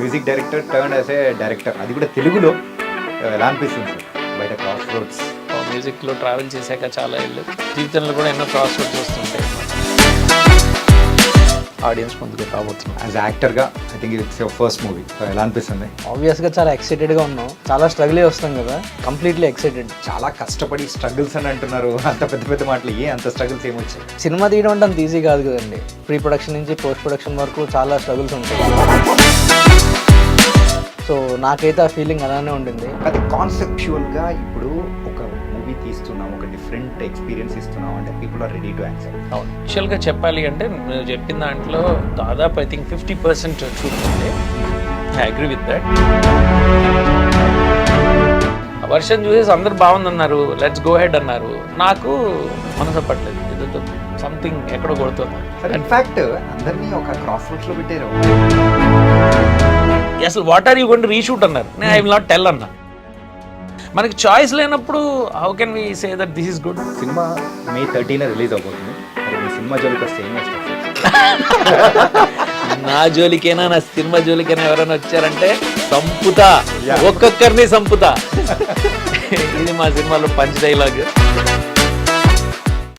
Music director turn as a director, అది కూడా తెలుగులో ఎలా అనిపిస్తుంది సార్ బయట క్రాస్ రోడ్స్? మ్యూజిక్లో ట్రావెల్ చేశాక చాలా ఏళ్ళు, జీవితంలో కూడా ఎన్నో క్రాస్ రోడ్స్ వస్తుంటాయి. ఆడియన్స్ ముందుకు రాబోతున్నాం. యాజ్ యాక్టర్గా I think it's your first movie, ఎలా అనిపిస్తుంది? ఆబ్వియస్గా చాలా ఎక్సైటెడ్గా ఉన్నాం, చాలా స్ట్రగుల్ వస్తాం కదా, కంప్లీట్లీ ఎక్సైటెడ్. చాలా కష్టపడి స్ట్రగుల్స్ అని అంటున్నారు, అంత పెద్ద పెద్ద మాటలు, అంత స్ట్రగుల్స్ ఏమొచ్చాయి? సినిమా తీయడం అంటే అంత ఈజీ కాదు కదండి. ప్రీ ప్రొడక్షన్ నుంచి పోస్ట్ ప్రొడక్షన్ వరకు చాలా స్ట్రగుల్స్ ఉంటాయి. సో నాకైతే ఆ ఫీలింగ్ అలానే ఉండింది. అది కాన్సెప్చువల్గా ఇప్పుడు ఒక మూవీ తీస్తున్నాం, ఒక డిఫరెంట్ ఎక్స్పీరియన్స్ ఇస్తున్నాం అంటే people are ready to accept. యాక్చువల్గా చెప్పాలి అంటే నేను చెప్పిన దాంట్లో దాదాపు ఐ థింక్ 50% ట్రూత్ ఉంది. I agree with that. ఆ వర్షన్ చూసేసి అందరు బాగుందన్నారు, లెట్స్ గో హెడ్ అన్నారు. నాకు మనసు పట్టలేదు, ఏదో సంథింగ్ ఎక్కడో కొడుతుంది. ఇన్ఫాక్ట్ అందరినీ ఒక క్రాస్ రోడ్స్ లో పెట్టారు. అసలు what are you going to reshoot అన్నారు, నేను ఐ విల్ నాట్ టెల్ అన్నా. మనకి చాయిస్ లేనప్పుడు how can we say that this is good? Cinema May 13 release అవబోతుంది. మరి మీ సినిమా జోలికి వస్తే ఏం చేస్తారు? నా జోలికైనా నా సినిమా జోలికైనా ఎవరైనా వచ్చారంటే సంపుతా, ఒక్కొక్కరిని సంపుతా. ఇది మా సినిమాలో పంచ్ డైలాగ్.